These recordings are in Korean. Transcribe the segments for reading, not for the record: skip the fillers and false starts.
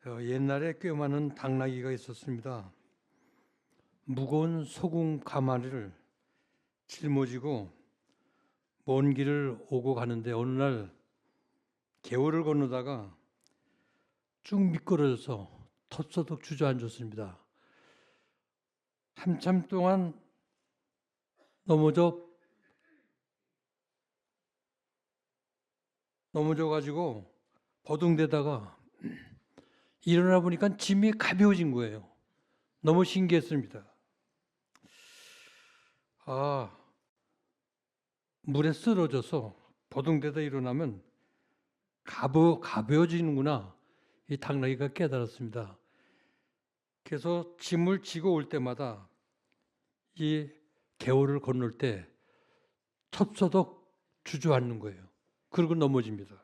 옛날에 꽤 많은 당나귀가 있었습니다. 무거운 소금 가마를 짊어지고 먼 길을 오고 가는데 어느 날 개울을 건너다가 쭉 미끄러져서 텁서덕 주저앉았습니다. 한참 동안 넘어져 가지고 버둥대다가 일어나 보니까 짐이 가벼워진 거예요. 너무 신기했습니다. 물에 쓰러져서 버둥대다 일어나면 가벼워지는구나. 이 당나귀가 깨달았습니다. 그래서 짐을 지고 올 때마다 이 개울을 건널 때 텁서덕 주저앉는 거예요. 그리고 넘어집니다.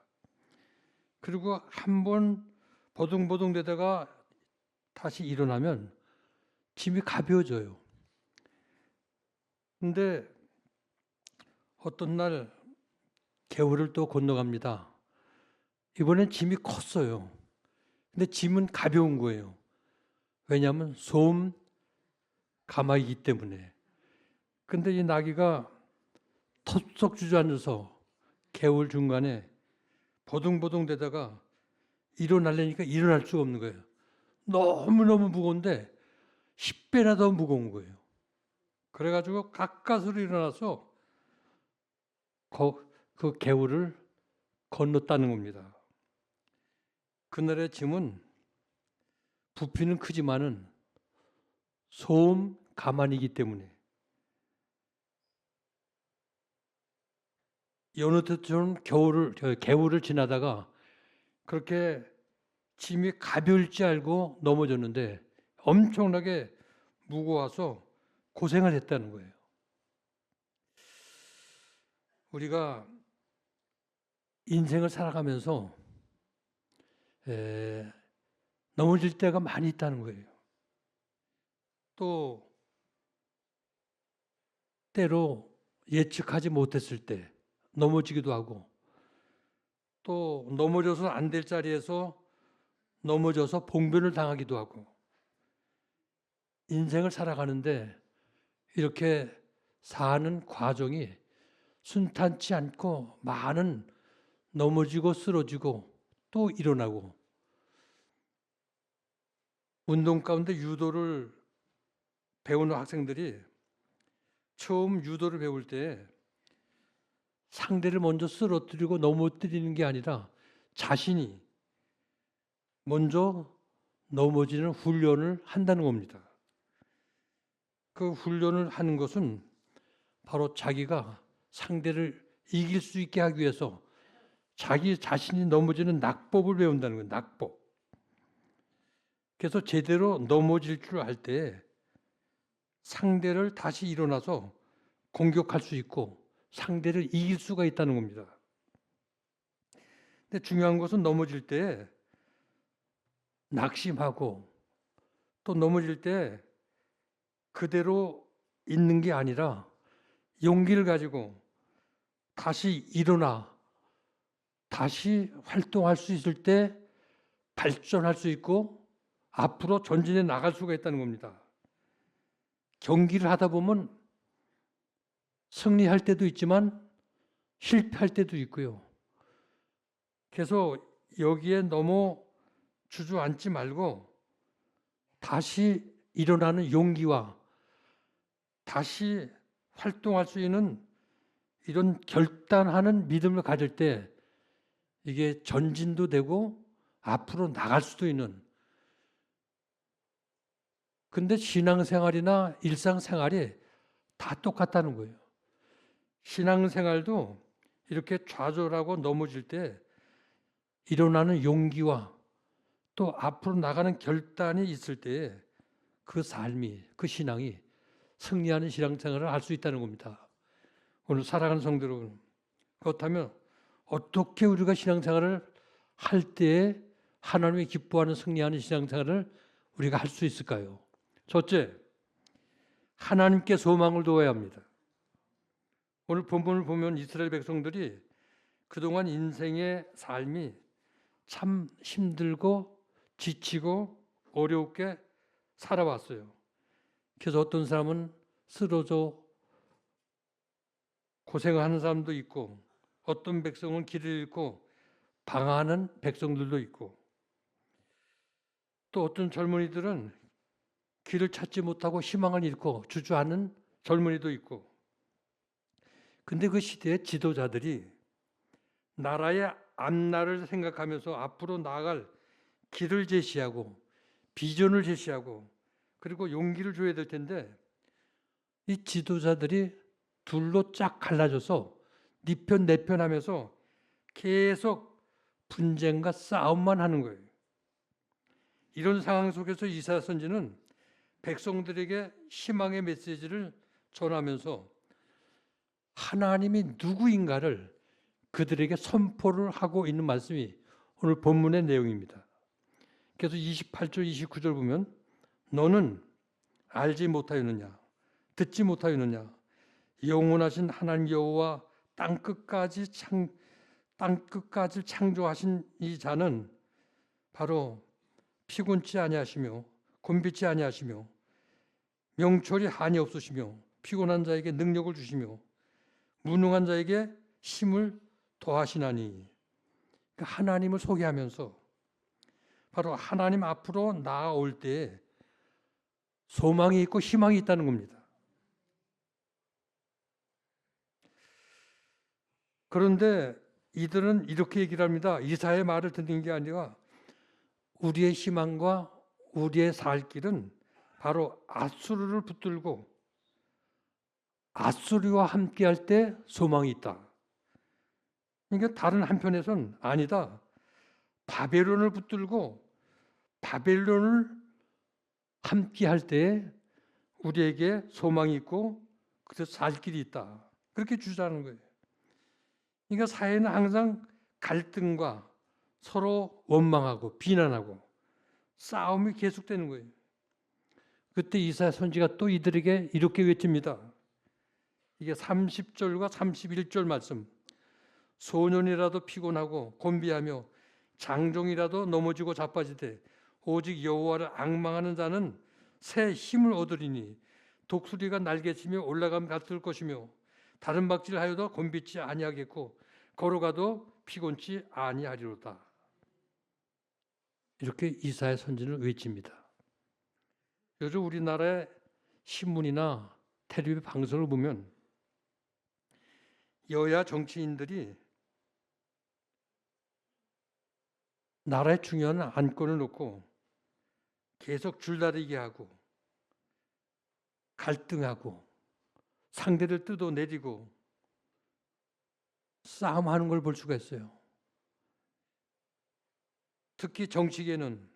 그리고 한번 버둥버둥 되다가 다시 일어나면 짐이 가벼워져요. 근데 어떤 날 개울을 또 건너갑니다. 이번엔 짐이 컸어요. 근데 짐은 가벼운 거예요. 왜냐하면 소음 가마이기 때문에. 근데 이 나귀가 텁썩 주저앉아서 개울 중간에 버둥버둥 되다가 일어나려니까 일어날 수가 없는 거예요. 너무너무 무거운데 10배나 더 무거운 거예요. 그래가지고 가까스로 일어나서 그 개울을 건넜다는 겁니다. 그날의 짐은 부피는 크지만은 소음 가만이기 때문에 여느 때처럼 개울을 지나다가 그렇게 짐이 가벼울 줄 알고 넘어졌는데 엄청나게 무거워서 고생을 했다는 거예요. 우리가 인생을 살아가면서 넘어질 때가 많이 있다는 거예요. 또 때로 예측하지 못했을 때 넘어지기도 하고 또 넘어져서 안 될 자리에서 넘어져서 봉변을 당하기도 하고 인생을 살아가는데 이렇게 사는 과정이 순탄치 않고 많은 넘어지고 쓰러지고 또 일어나고 운동 가운데 유도를 배우는 학생들이 처음 유도를 배울 때 상대를 먼저 쓰러뜨리고 넘어뜨리는 게 아니라 자신이 먼저 넘어지는 훈련을 한다는 겁니다. 그 훈련을 하는 것은 바로 자기가 상대를 이길 수 있게 하기 위해서 자기 자신이 넘어지는 낙법을 배운다는 거예요. 낙법. 그래서 제대로 넘어질 줄 알 때 상대를 다시 일어나서 공격할 수 있고 상대를 이길 수가 있다는 겁니다. 근데 중요한 것은 넘어질 때 낙심하고 또 넘어질 때 그대로 있는 게 아니라 용기를 가지고 다시 일어나 다시 활동할 수 있을 때 발전할 수 있고 앞으로 전진해 나갈 수가 있다는 겁니다. 경기를 하다 보면 승리할 때도 있지만 실패할 때도 있고요. 그래서 여기에 너무 주저앉지 말고 다시 일어나는 용기와 다시 활동할 수 있는 이런 결단하는 믿음을 가질 때 이게 전진도 되고 앞으로 나갈 수도 있는. 근데 신앙생활이나 일상생활이 다 똑같다는 거예요. 신앙생활도 이렇게 좌절하고 넘어질 때 일어나는 용기와 또 앞으로 나가는 결단이 있을 때 그 삶이, 그 신앙이 승리하는 신앙생활을 할 수 있다는 겁니다. 오늘 사랑하는 성도 여러분, 그렇다면 어떻게 우리가 신앙생활을 할 때에 하나님이 기뻐하는 승리하는 신앙생활을 우리가 할 수 있을까요? 첫째, 하나님께 소망을 둬야 합니다. 오늘 본문을 보면 이스라엘 백성들이 그동안 인생의 삶이 참 힘들고 지치고 어렵게 살아왔어요. 그래서 어떤 사람은 쓰러져 고생하는 사람도 있고, 어떤 백성은 길을 잃고 방황하는 백성들도 있고, 또 어떤 젊은이들은 길을 찾지 못하고 희망을 잃고 주저하는 젊은이도 있고. 근데 그 시대의 지도자들이 나라의 앞날을 생각하면서 앞으로 나아갈 길을 제시하고 비전을 제시하고 그리고 용기를 줘야 될 텐데, 이 지도자들이 둘로 쫙 갈라져서 네 편 내 편 하면서 계속 분쟁과 싸움만 하는 거예요. 이런 상황 속에서 이사야 선지는 백성들에게 희망의 메시지를 전하면서 하나님이 누구인가를 그들에게 선포를 하고 있는 말씀이 오늘 본문의 내용입니다. 그래서 28절 29절 보면 너는 알지 못하였느냐, 듣지 못하였느냐, 영원하신 하나님 여호와 땅끝까지 창조하신 이 자는 바로 피곤치 아니하시며 곤비치 아니하시며 명철이 한이 없으시며 피곤한 자에게 능력을 주시며 무능한 자에게 힘을 더하시나니. 그러니까 하나님을 소개하면서 바로 하나님 앞으로 나아올 때 소망이 있고 희망이 있다는 겁니다. 그런데 이들은 이렇게 얘기를 합니다. 이사야의 말을 듣는 게 아니라 우리의 희망과 우리의 살 길은 바로 앗수르를 붙들고 앗수르와 함께할 때 소망이 있다. 그러니까 다른 한편에서는 아니다. 바벨론을 붙들고 바벨론을 함께할 때 우리에게 소망이 있고 그래서 살 길이 있다. 그렇게 주장하는 거예요. 그러니까 사회는 항상 갈등과 서로 원망하고 비난하고 싸움이 계속되는 거예요. 그때 이사야 선지가 또 이들에게 이렇게 외칩니다. 이게 30절과 31절 말씀. 소년이라도 피곤하고 곤비하며 장종이라도 넘어지고 자빠지되 오직 여호와를 앙망하는 자는 새 힘을 얻으리니 독수리가 날개치며 올라가면 같을 것이며 다른 박질하여도 곤비치 아니하겠고 걸어가도 피곤치 아니하리로다. 이렇게 이사야 선지를 외칩니다. 요즘 우리나라의 신문이나 텔레비전 방송을 보면 여야 정치인들이 나라의 중요한 안건을 놓고 계속 줄다리기 하고 갈등하고 상대를 뜯어내리고 싸움하는 걸 볼 수가 있어요. 특히 정치계는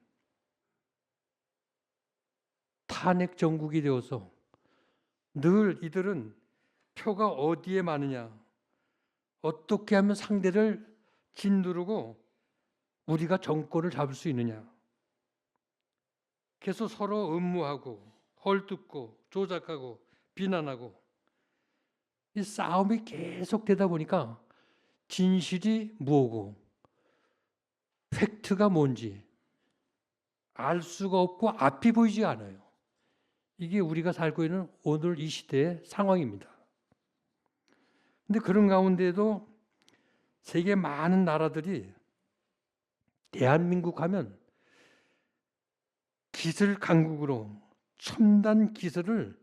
탄핵 정국이 되어서 늘 이들은 표가 어디에 많으냐, 어떻게 하면 상대를 짓누르고 우리가 정권을 잡을 수 있느냐. 계속 서로 음모하고 헐뜯고 조작하고 비난하고 이 싸움이 계속되다 보니까 진실이 뭐고 팩트가 뭔지 알 수가 없고 앞이 보이지 않아요. 이게 우리가 살고 있는 오늘 이 시대의 상황입니다. 근데 그런 가운데도 세계 많은 나라들이 대한민국 하면 기술 강국으로 첨단 기술을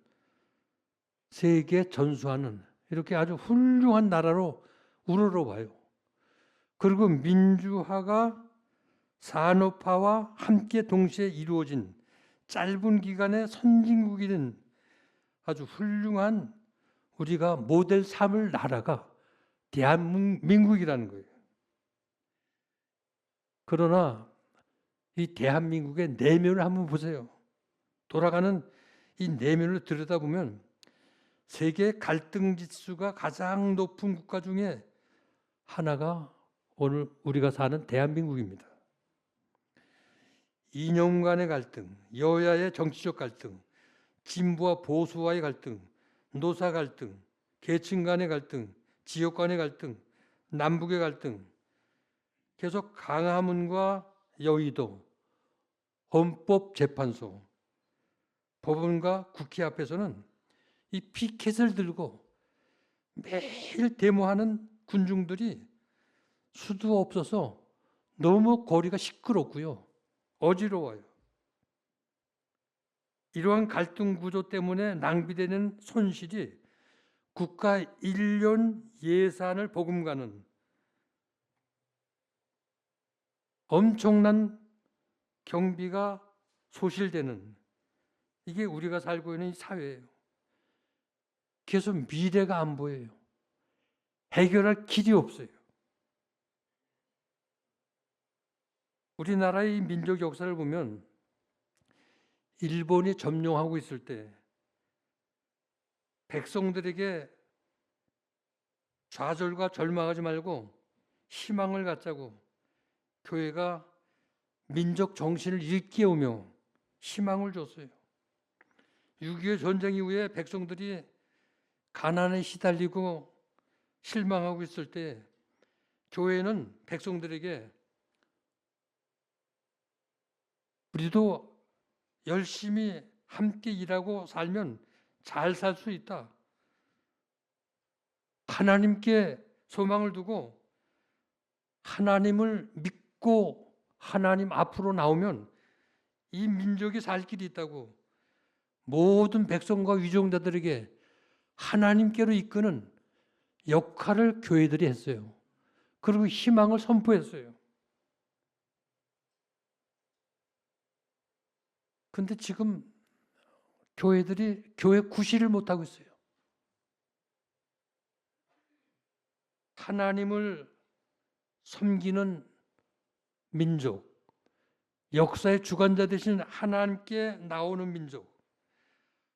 세계에 전수하는 이렇게 아주 훌륭한 나라로 우러러봐요. 그리고 민주화가 산업화와 함께 동시에 이루어진 짧은 기간의 선진국이 된 아주 훌륭한 우리가 모델 삼을 나라가 대한민국이라는 거예요. 그러나 이 대한민국의 내면을 한번 보세요. 돌아가는 이 내면을 들여다보면 세계 갈등 지수가 가장 높은 국가 중에 하나가 오늘 우리가 사는 대한민국입니다. 이념 간의 갈등, 여야의 정치적 갈등, 진보와 보수와의 갈등, 노사 갈등, 계층 간의 갈등, 지역 간의 갈등, 남북의 갈등, 계속 강화문과 여의도, 헌법재판소, 법원과 국회 앞에서는 이 피켓을 들고 매일 데모하는 군중들이 수도 없어서 너무 거리가 시끄럽고요. 어지러워요. 이러한 갈등 구조 때문에 낭비되는 손실이 국가 1년 예산을 버금가는 엄청난 경비가 소실되는, 이게 우리가 살고 있는 이 사회예요. 계속 미래가 안 보여요. 해결할 길이 없어요. 우리나라의 민족 역사를 보면 일본이 점령하고 있을 때 백성들에게 좌절과 절망하지 말고 희망을 갖자고 교회가 민족 정신을 일깨우며 희망을 줬어요. 6.25 전쟁 이후에 백성들이 가난에 시달리고 실망하고 있을 때 교회는 백성들에게 우리도 열심히 함께 일하고 살면 잘 살 수 있다. 하나님께 소망을 두고 하나님을 믿고 하나님 앞으로 나오면 이 민족이 살 길이 있다고 모든 백성과 위종자들에게 하나님께로 이끄는 역할을 교회들이 했어요. 그리고 희망을 선포했어요. 근데 지금 교회들이 교회 구실을 못하고 있어요. 하나님을 섬기는 민족, 역사의 주관자 되신 하나님께 나오는 민족,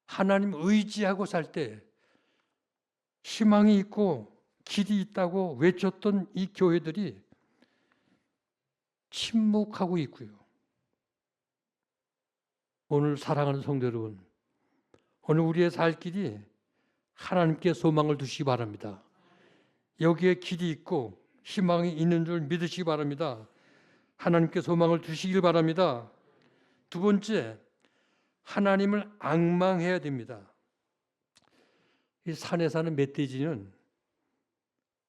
하나님 의지하고 살 때 희망이 있고 길이 있다고 외쳤던 이 교회들이 침묵하고 있고요. 오늘 사랑하는 성도 여러분, 오늘 우리의 살 길이 하나님께 소망을 두시기 바랍니다. 여기에 길이 있고 희망이 있는 줄 믿으시기 바랍니다. 하나님께 소망을 두시길 바랍니다. 두 번째, 하나님을 앙망해야 됩니다. 이 산에 사는 멧돼지는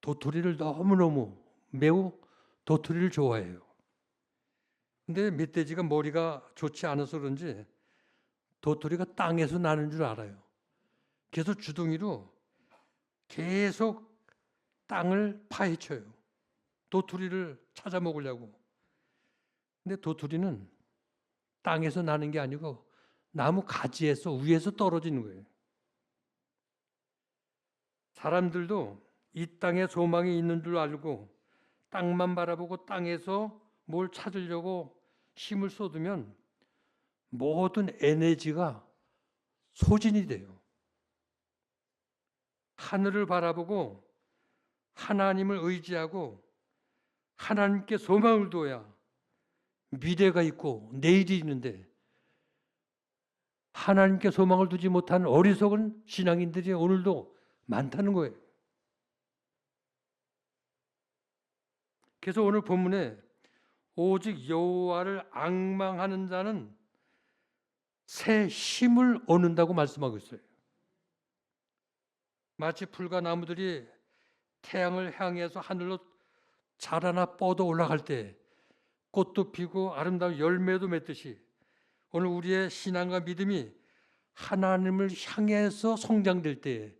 도토리를 너무너무 매우 도토리를 좋아해요. 근데 멧돼지가 머리가 좋지 않아서 그런지 도토리가 땅에서 나는 줄 알아요. 그래서 주둥이로 계속 땅을 파헤쳐요. 도토리를 찾아 먹으려고. 근데 도토리는 땅에서 나는 게 아니고 나무 가지에서 위에서 떨어지는 거예요. 사람들도 이 땅에 소망이 있는 줄 알고 땅만 바라보고 땅에서 뭘 찾으려고 힘을 쏟으면 모든 에너지가 소진이 돼요. 하늘을 바라보고 하나님을 의지하고 하나님께 소망을 둬야 미래가 있고 내일이 있는데, 하나님께 소망을 두지 못한 어리석은 신앙인들이 오늘도 많다는 거예요. 그래서 오늘 본문에 오직 여호와를 앙망하는 자는 새 힘을 얻는다고 말씀하고 있어요. 마치 풀과 나무들이 태양을 향해서 하늘로 자라나 뻗어 올라갈 때 꽃도 피고 아름다운 열매도 맺듯이 오늘 우리의 신앙과 믿음이 하나님을 향해서 성장될 때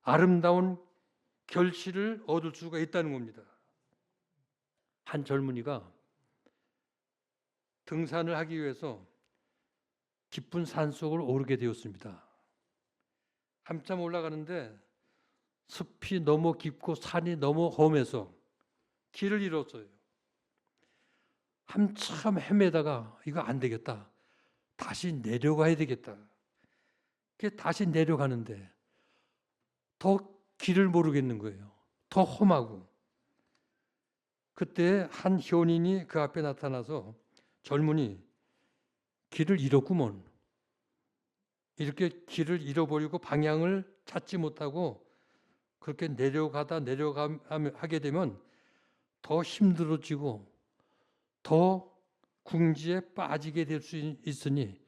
아름다운 결실을 얻을 수가 있다는 겁니다. 한 젊은이가 등산을 하기 위해서 깊은 산속을 오르게 되었습니다. 한참 올라가는데 숲이 너무 깊고 산이 너무 험해서 길을 잃었어요. 한참 헤매다가 이거 안 되겠다, 다시 내려가야 되겠다. 다시 내려가는데 더 길을 모르겠는 거예요. 더 험하고. 그때 한 현인이 그 앞에 나타나서 젊은이, 길을 잃었구먼. 이렇게 길을 잃어버리고 방향을 찾지 못하고 그렇게 내려가게 되면 더 힘들어지고 더 궁지에 빠지게 될 수 있으니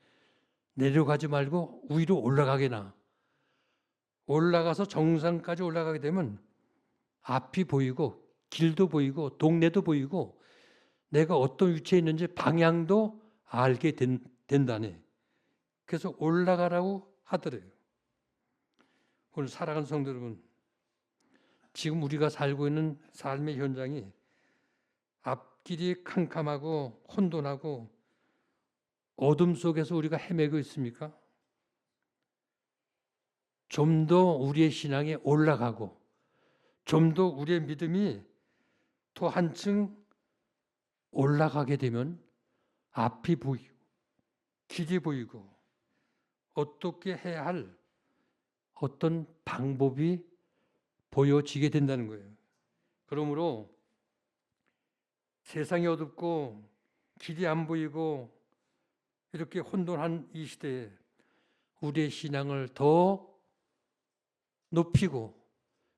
내려가지 말고 위로 올라가게나. 올라가서 정상까지 올라가게 되면 앞이 보이고 길도 보이고 동네도 보이고 내가 어떤 위치에 있는지 방향도 알게 된다네. 그래서 올라가라고 하더래요. 오늘 사랑하는 성도 여러분, 지금 우리가 살고 있는 삶의 현장이 앞길이 캄캄하고 혼돈하고 어둠 속에서 우리가 헤매고 있습니까? 좀 더 우리의 신앙이 올라가고 좀 더 우리의 믿음이 또 한층 올라가게 되면 앞이 보이고 길이 보이고 어떻게 해야 할 어떤 방법이 보여지게 된다는 거예요. 그러므로 세상이 어둡고 길이 안 보이고 이렇게 혼돈한 이 시대에 우리의 신앙을 더 높이고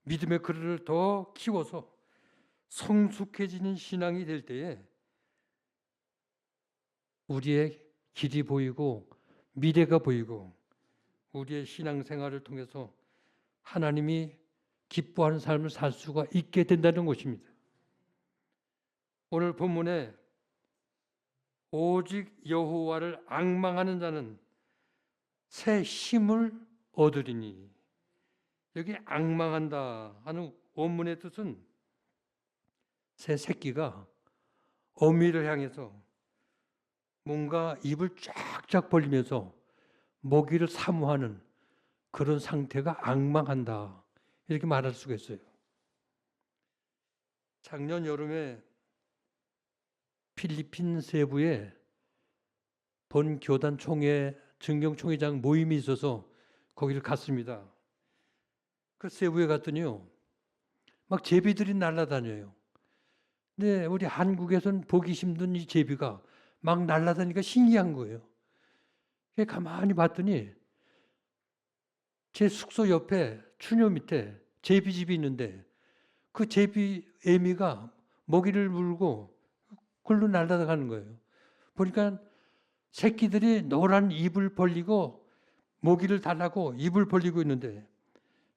믿음의 그릇을 더 키워서 성숙해지는 신앙이 될 때에 우리의 길이 보이고 미래가 보이고 우리의 신앙생활을 통해서 하나님이 기뻐하는 삶을 살 수가 있게 된다는 것입니다. 오늘 본문에 오직 여호와를 앙망하는 자는 새 힘을 얻으리니, 여기 앙망한다 하는 원문의 뜻은 새 새끼가 어미를 향해서 뭔가 입을 쫙쫙 벌리면서 먹이를 사모하는 그런 상태가 앙망한다, 이렇게 말할 수가 있어요. 작년 여름에 필리핀 세부에 본 교단 총회 증경총회장 모임이 있어서 거기를 갔습니다. 그 세부에 갔더니요, 막 제비들이 날아다녀요. 근데 우리 한국에서는 보기 힘든 이 제비가 막 날아다니니까 신기한 거예요. 가만히 봤더니 제 숙소 옆에 추녀 밑에 제비집이 있는데 그 제비 애미가 먹이를 물고 글로 날아가는 거예요. 보니까 새끼들이 노란 입을 벌리고 먹이를 달라고 입을 벌리고 있는데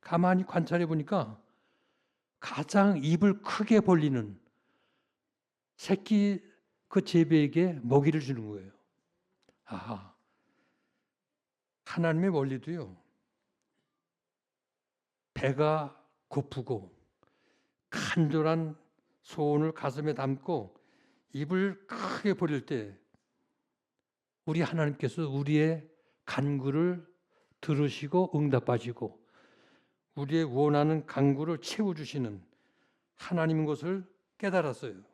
가만히 관찰해 보니까 가장 입을 크게 벌리는 새끼 그 제비에게 먹이를 주는 거예요. 아하, 하나님의 원리도요, 배가 고프고 간절한 소원을 가슴에 담고 입을 크게 벌릴 때 우리 하나님께서 우리의 간구를 들으시고 응답하시고 우리의 원하는 간구를 채워주시는 하나님인 것을 깨달았어요.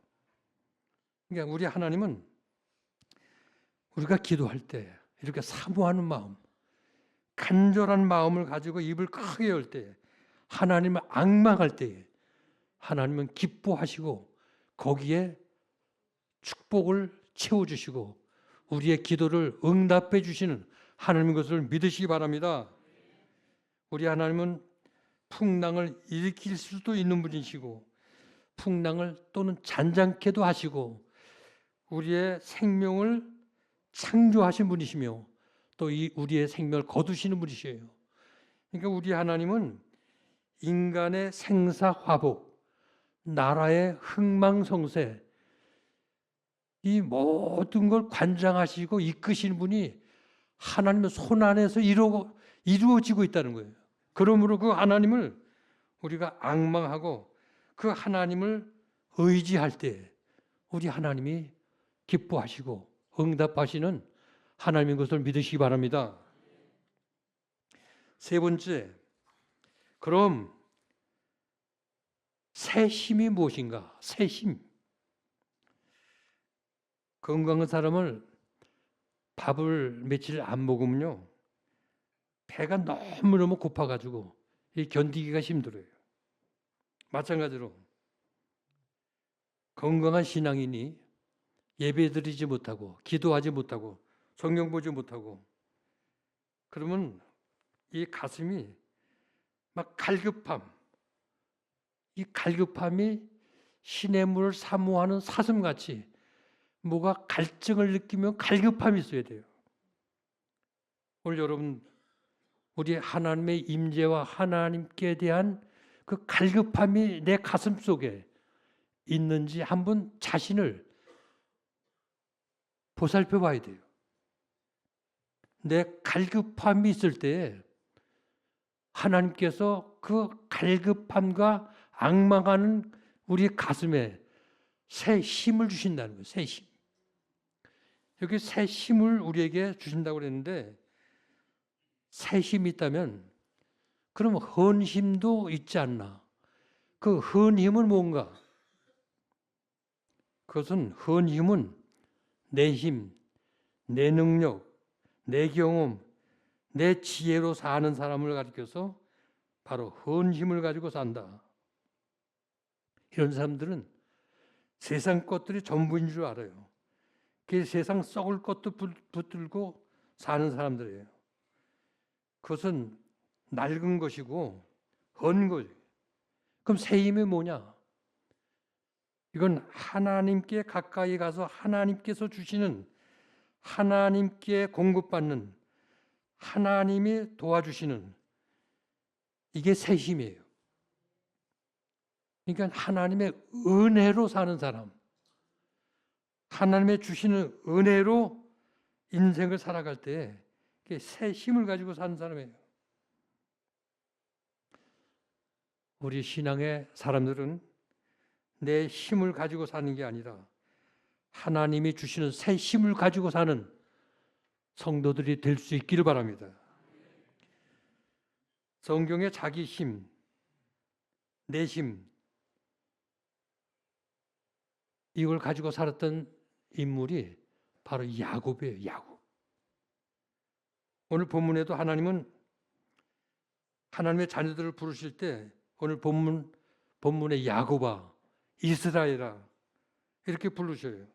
그러니까 우리 하나님은 우리가 기도할 때 이렇게 사모하는 마음, 간절한 마음을 가지고 입을 크게 열 때, 하나님을 앙망할 때에 하나님은 기뻐하시고 거기에 축복을 채워주시고 우리의 기도를 응답해 주시는 하나님인 것을 믿으시기 바랍니다. 우리 하나님은 풍랑을 일으킬 수도 있는 분이시고 풍랑을 또는 잔잔케도 하시고 우리의 생명을 창조하신 분이시며 또 우리의 생명을 거두시는 분이시에요. 그러니까 우리 하나님은 인간의 생사화복, 나라의 흥망성쇠, 이 모든 걸 관장하시고 이끄시는 분이 하나님의 손 안에서 이루어지고 있다는 거예요. 그러므로 그 하나님을 우리가 앙망하고 그 하나님을 의지할 때 우리 하나님이 기뻐하시고 응답하시는 하나님인 것을 믿으시기 바랍니다. 세 번째, 그럼 새 힘이 무엇인가? 새 힘. 건강한 사람을 밥을 며칠 안 먹으면요, 배가 너무너무 고파가지고 견디기가 힘들어요. 마찬가지로 건강한 신앙인이 예배드리지 못하고 기도하지 못하고 성경 보지 못하고 그러면 이 가슴이 막 갈급함, 이 갈급함이 시냇물을 사모하는 사슴같이 뭐가 갈증을 느끼면 갈급함이 있어야 돼요. 오늘 여러분 우리 하나님의 임재와 하나님께 대한 그 갈급함이 내 가슴 속에 있는지 한번 자신을 보살펴 봐야 돼요. 내 갈급함이 있을 때 하나님께서 그 갈급함과 앙망하는 우리 가슴에 새 힘을 주신다는 거예요. 새 힘. 여기 새 힘을 우리에게 주신다고 그랬는데 새 힘이 있다면 그럼 헌 힘도 있지 않나? 그 헌 힘은 뭔가? 그것은 헌 힘은 내 힘, 내 능력, 내 경험, 내 지혜로 사는 사람을 가리켜서 바로 헌 힘을 가지고 산다. 이런 사람들은 세상 것들이 전부인 줄 알아요. 그 세상 썩을 것도 붙들고 사는 사람들이에요. 그것은 낡은 것이고 헌 거예요. 그럼 새 힘이 뭐냐? 이건 하나님께 가까이 가서 하나님께서 주시는, 하나님께 공급받는, 하나님이 도와주시는, 이게 새 힘이에요. 그러니까 하나님의 은혜로 사는 사람, 하나님의 주시는 은혜로 인생을 살아갈 때 새 힘을 가지고 사는 사람이에요. 우리 신앙의 사람들은 내 힘을 가지고 사는 게 아니라 하나님이 주시는 새 힘을 가지고 사는 성도들이 될 수 있기를 바랍니다. 성경에 자기 힘, 내 힘, 이걸 가지고 살았던 인물이 바로 야곱이에요. 야곱. 오늘 본문에도 하나님은 하나님의 자녀들을 부르실 때 오늘 본문의 야곱아, 이스라엘아 이렇게 부르셔요.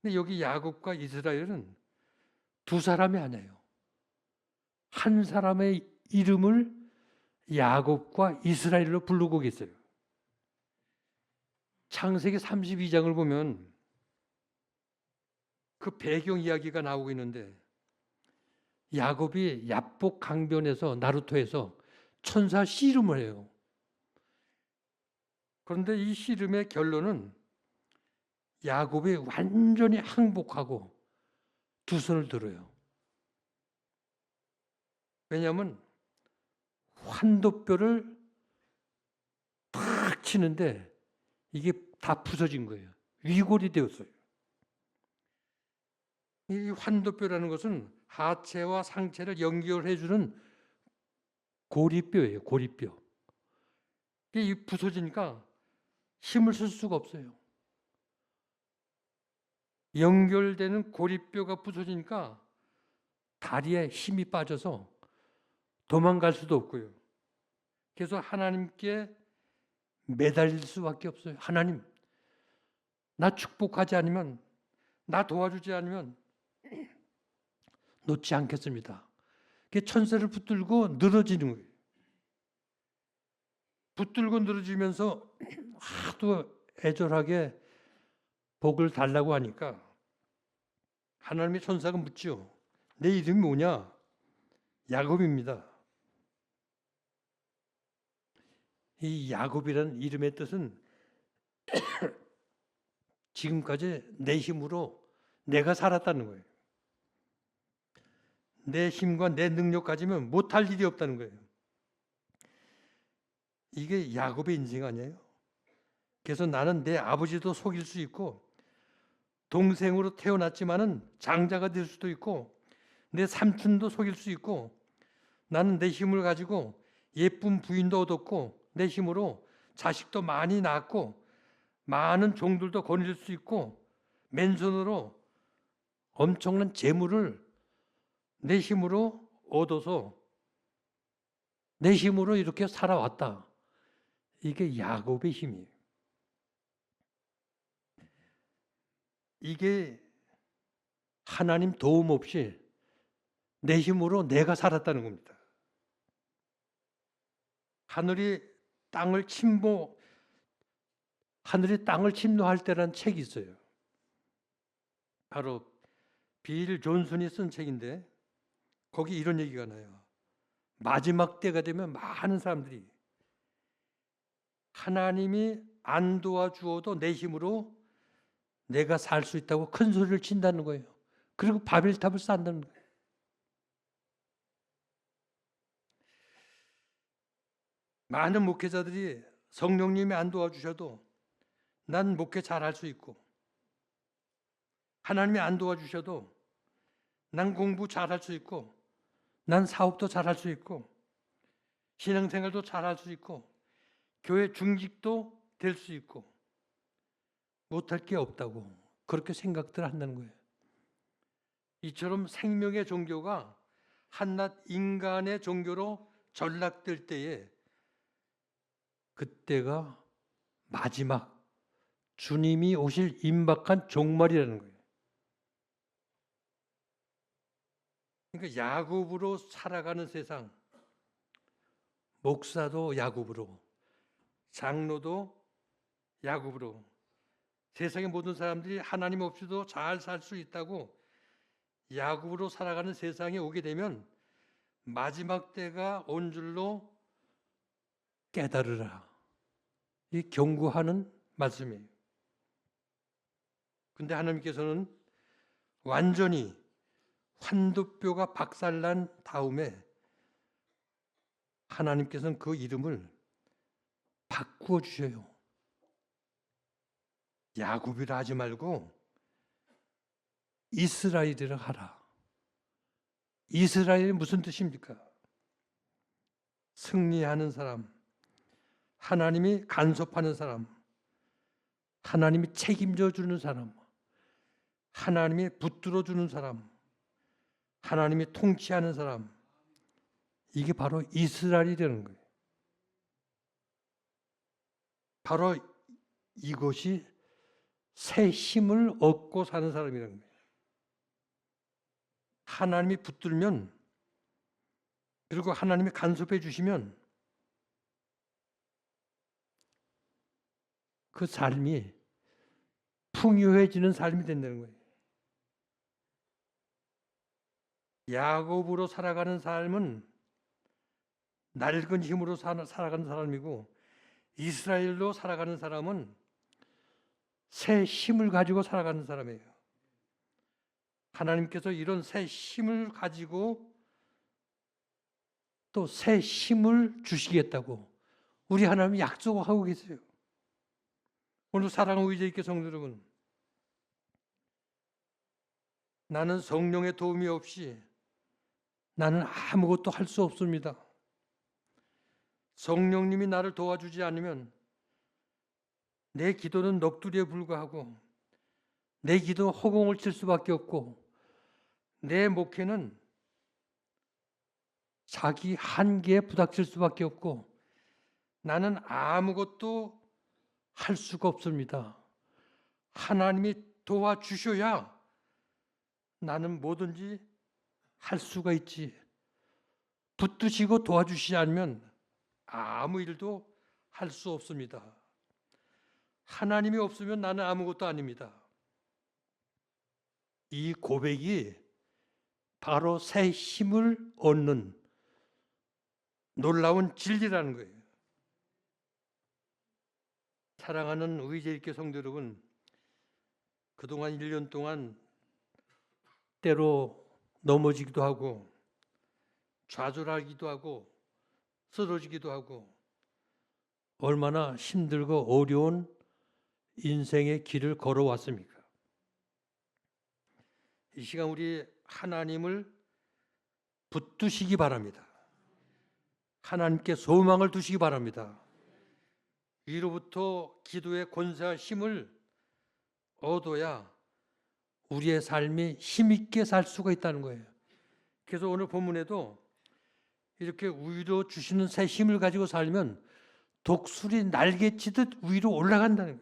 근데 여기 야곱과 이스라엘은 두 사람이 아니에요. 한 사람의 이름을 야곱과 이스라엘로 부르고 계세요. 창세기 32장을 보면 그 배경 이야기가 나오고 있는데 야곱이 야복 강변에서 나루토에서 천사 씨름을 해요. 그런데 이 씨름의 결론은 야곱이 완전히 항복하고 두 손을 들어요. 왜냐하면 환도뼈를 탁 치는데 이게 다 부서진 거예요. 위골이 되었어요. 이 환도뼈라는 것은 하체와 상체를 연결해주는 고리뼈예요. 고리뼈. 이게 부서지니까 힘을 쓸 수가 없어요. 연결되는 고리뼈가 부서지니까 다리에 힘이 빠져서 도망갈 수도 없고요. 그래서 하나님께 매달릴 수밖에 없어요. 하나님, 나 축복하지 않으면, 나 도와주지 않으면 놓지 않겠습니다. 천사를 붙들고 늘어지는 거예요. 붙들고 늘어지면서 하도 애절하게 복을 달라고 하니까 하나님의 천사가 묻죠. 내 이름이 뭐냐? 야곱입니다. 이 야곱이라는 이름의 뜻은 지금까지 내 힘으로 내가 살았다는 거예요. 내 힘과 내 능력 가지면 못할 일이 없다는 거예요. 이게 야곱의 인생 아니에요? 그래서 나는 내 아버지도 속일 수 있고 동생으로 태어났지만은 장자가 될 수도 있고 내 삼촌도 속일 수 있고 나는 내 힘을 가지고 예쁜 부인도 얻었고 내 힘으로 자식도 많이 낳았고 많은 종들도 거느릴 수 있고 맨손으로 엄청난 재물을 내 힘으로 얻어서 내 힘으로 이렇게 살아왔다. 이게 야곱의 힘이에요. 이게 하나님 도움 없이 내 힘으로 내가 살았다는 겁니다. 하늘이 땅을 침노할 때라는 책이 있어요. 바로 빌 존슨이 쓴 책인데 거기 이런 얘기가 나요. 마지막 때가 되면 많은 사람들이 하나님이 안 도와주어도 내 힘으로 내가 살 수 있다고 큰 소리를 친다는 거예요. 그리고 바벨탑을 쌓는다는 거예요. 많은 목회자들이 성령님이 안 도와주셔도 난 목회 잘할 수 있고, 하나님이 안 도와주셔도 난 공부 잘할 수 있고, 난 사업도 잘할 수 있고, 신앙생활도 잘할 수 있고, 교회 중직도 될 수 있고, 못할 게 없다고 그렇게 생각들 한다는 거예요. 이처럼 생명의 종교가 한낱 인간의 종교로 전락될 때에 그때가 마지막 주님이 오실 임박한 종말이라는 거예요. 그러니까 야곱으로 살아가는 세상, 목사도 야곱으로, 장로도 야곱으로, 세상의 모든 사람들이 하나님 없이도 잘 살 수 있다고 야곱으로 살아가는 세상에 오게 되면 마지막 때가 온 줄로 깨달으라. 이 경고하는 말씀이에요. 근데 하나님께서는 완전히 환도뼈가 박살난 다음에 하나님께서는 그 이름을 바꾸어 주셔요. 야곱이라 하지 말고 이스라엘이라 하라. 이스라엘이 무슨 뜻입니까? 승리하는 사람, 하나님이 간섭하는 사람, 하나님이 책임져 주는 사람, 하나님이 붙들어 주는 사람, 하나님이 통치하는 사람, 이게 바로 이스라엘이라는 거예요. 바로 이것이 새 힘을 얻고 사는 사람이라는 거예요. 하나님이 붙들면, 그리고 하나님이 간섭해 주시면 그 삶이 풍요해지는 삶이 된다는 거예요. 야곱으로 살아가는 삶은 낡은 힘으로 살아가는 사람이고, 이스라엘로 살아가는 사람은 새 힘을 가지고 살아가는 사람이에요. 하나님께서 이런 새 힘을 가지고 또 새 힘을 주시겠다고 우리 하나님이 약속하고 계세요. 오늘 사랑하는 의제있게 성도 여러분, 나는 성령의 도움이 없이 나는 아무것도 할 수 없습니다. 성령님이 나를 도와주지 않으면 내 기도는 넋두리에 불과하고, 내 기도는 허공을 칠 수밖에 없고, 내 목회는 자기 한계에 부닥칠 수밖에 없고, 나는 아무것도 할 수가 없습니다. 하나님이 도와주셔야 나는 뭐든지 할 수가 있지. 붙드시고 도와주시지 않으면 아무 일도 할 수 없습니다. 하나님이 없으면 나는 아무것도 아닙니다. 이 고백이 바로 새 힘을 얻는 놀라운 진리라는 거예요. 사랑하는 의제있게 성도 여러분, 그동안 1년 동안 때로 넘어지기도 하고 좌절하기도 하고 쓰러지기도 하고 얼마나 힘들고 어려운 인생의 길을 걸어왔습니까? 이 시간 우리 하나님을 붙드시기 바랍니다. 하나님께 소망을 두시기 바랍니다. 위로부터 기도의 권세와 힘을 얻어야 우리의 삶이 힘있게 살 수가 있다는 거예요. 그래서 오늘 본문에도 이렇게 위로 주시는 새 힘을 가지고 살면 독수리 날개치듯 위로 올라간다는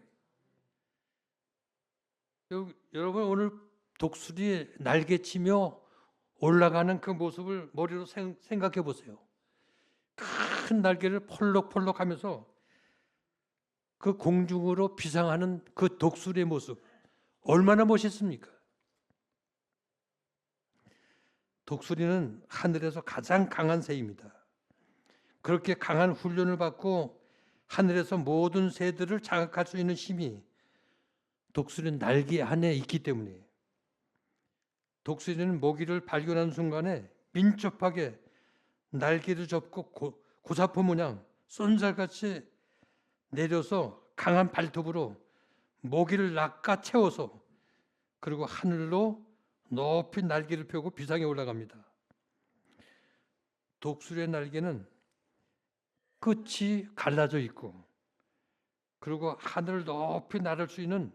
거예요. 여러분 오늘 독수리 날개치며 올라가는 그 모습을 머리로 생각해 보세요. 큰 날개를 펄럭펄럭 하면서 그 공중으로 비상하는 그 독수리의 모습 얼마나 멋있습니까? 독수리는 하늘에서 가장 강한 새입니다. 그렇게 강한 훈련을 받고 하늘에서 모든 새들을 장악할 수 있는 힘이 독수리 날개 안에 있기 때문에 독수리는 먹이를 발견하는 순간에 민첩하게 날개를 접고 고사포 모양 쏜살같이 내려서 강한 발톱으로 먹이를 낚아채워서 그리고 하늘로 높이 날개를 펴고 비상에 올라갑니다. 독수리의 날개는 끝이 갈라져 있고 그리고 하늘을 높이 날을 수 있는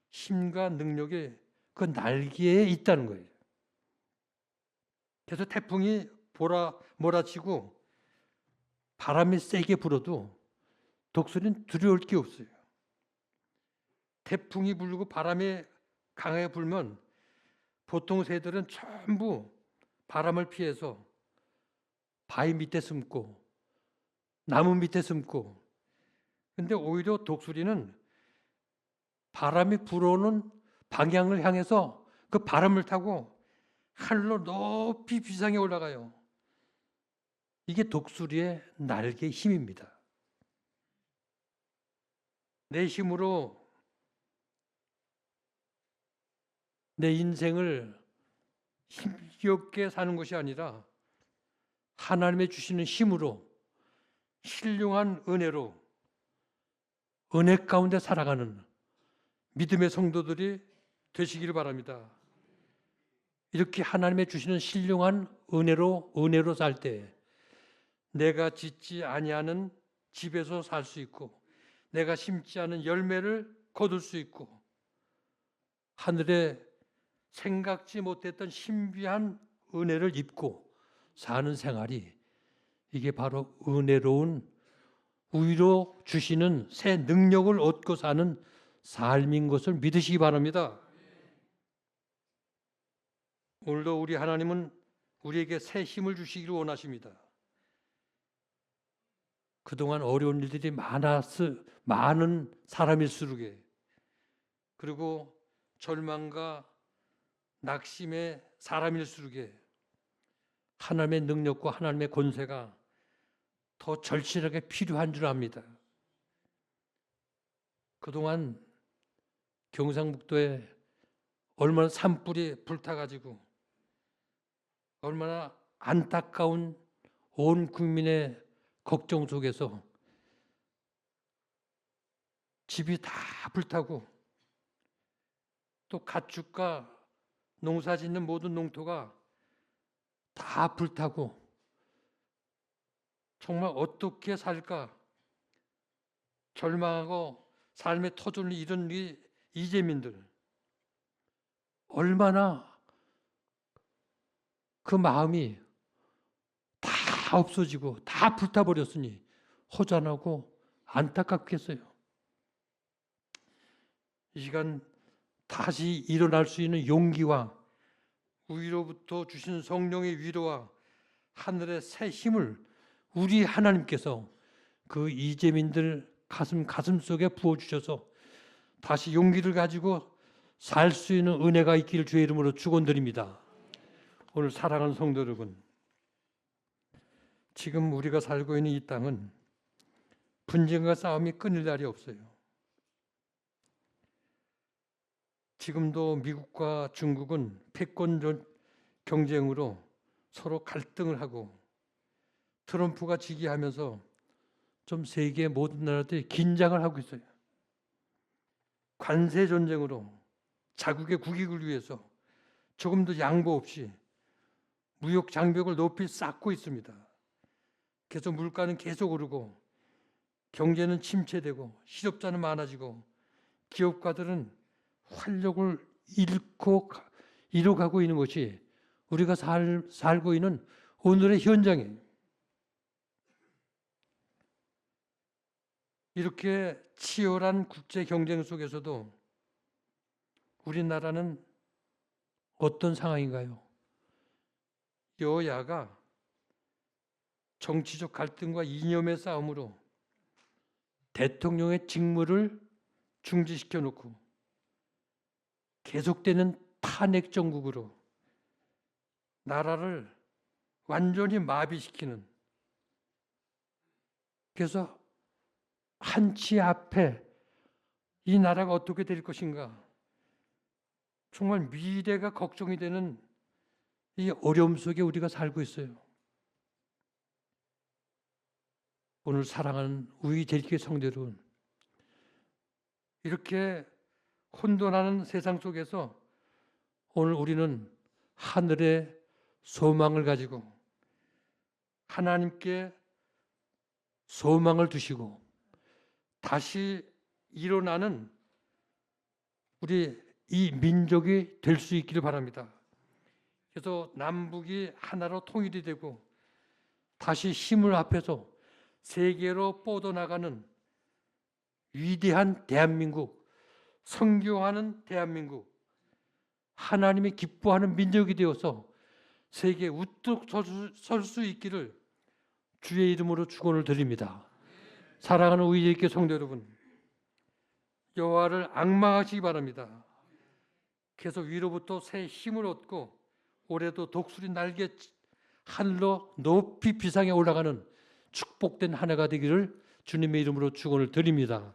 힘과 능력이 그 날개에 있다는 거예요. 그래서 태풍이 몰아치고 바람이 세게 불어도 독수리는 두려울 게 없어요. 태풍이 불고 바람이 강하게 불면 보통 새들은 전부 바람을 피해서 바위 밑에 숨고 나무 밑에 숨고, 근데 오히려 독수리는 바람이 불어오는 방향을 향해서 그 바람을 타고 하늘로 높이 비상에 올라가요. 이게 독수리의 날개의 힘입니다. 내 힘으로 내 인생을 힘겹게 사는 것이 아니라 하나님의 주시는 힘으로 신령한 은혜로 은혜 가운데 살아가는 믿음의 성도들이 되시기를 바랍니다. 이렇게 하나님의 주시는 신령한 은혜로 살 때 내가 짓지 아니하는 집에서 살 수 있고 내가 심지 않은 열매를 거둘 수 있고 하늘에 생각지 못했던 신비한 은혜를 입고 사는 생활이 이게 바로 은혜로운 위로 주시는 새 능력을 얻고 사는 삶인 것을 믿으시기 바랍니다. 오늘도 우리 하나님은 우리에게 새 힘을 주시기를 원하십니다. 그동안 어려운 일들이 많은 사람일수록에 그리고 절망과 낙심의 사람일수록에 하나님의 능력과 하나님의 권세가 더 절실하게 필요한 줄 압니다. 그동안 경상북도에 얼마나 산불이 불타가지고 얼마나 안타까운 온 국민의 걱정 속에서 집이 다 불타고 또 가축과 농사 짓는 모든 농토가 다 불타고 정말 어떻게 살까 절망하고 삶의 터전을 잃은 이 이재민들 얼마나 그 마음이 다 없어지고 다 불타버렸으니 허전하고 안타깝겠어요. 이 시간 다시 일어날 수 있는 용기와 위로부터 주신 성령의 위로와 하늘의 새 힘을 우리 하나님께서 그 이재민들 가슴 속에 부어주셔서 다시 용기를 가지고 살 수 있는 은혜가 있기를 주의 이름으로 축원드립니다. 오늘 사랑하는 성도 여러분, 지금 우리가 살고 있는 이 땅은 분쟁과 싸움이 끊일 날이 없어요. 지금도 미국과 중국은 패권 경쟁으로 서로 갈등을 하고 트럼프가 지기하면서 좀 세계 모든 나라들이 긴장을 하고 있어요. 관세 전쟁으로 자국의 국익을 위해서 조금도 양보 없이 무역 장벽을 높이 쌓고 있습니다. 그래서 물가는 계속 오르고 경제는 침체되고 실업자는 많아지고 기업가들은 활력을 잃어가고 있는 것이 우리가 살고 있는 오늘의 현장이에요. 이렇게 치열한 국제 경쟁 속에서도 우리나라는 어떤 상황인가요? 여야가 정치적 갈등과 이념의 싸움으로 대통령의 직무를 중지시켜 놓고 계속되는 탄핵 정국으로 나라를 완전히 마비시키는, 그래서 한치 앞에 이 나라가 어떻게 될 것인가, 정말 미래가 걱정이 되는 이 어려움 속에 우리가 살고 있어요. 오늘 사랑하는 우리 대리교 성도 여러분, 이렇게 혼돈하는 세상 속에서 오늘 우리는 하늘의 소망을 가지고 하나님께 소망을 두시고 다시 일어나는 우리 이 민족이 될 수 있기를 바랍니다. 그래서 남북이 하나로 통일이 되고 다시 힘을 합해서 세계로 뻗어나가는 위대한 대한민국, 선교하는 대한민국, 하나님이 기뻐하는 민족이 되어서 세계에 우뚝 설 수 있기를 주의 이름으로 축원을 드립니다. 사랑하는 우리 예수 성도 여러분, 여호와를 앙망하시기 바랍니다. 계속 위로부터 새 힘을 얻고 올해도 독수리 날개 하늘로 높이 비상에 올라가는 축복된 한 해가 되기를 주님의 이름으로 축원을 드립니다.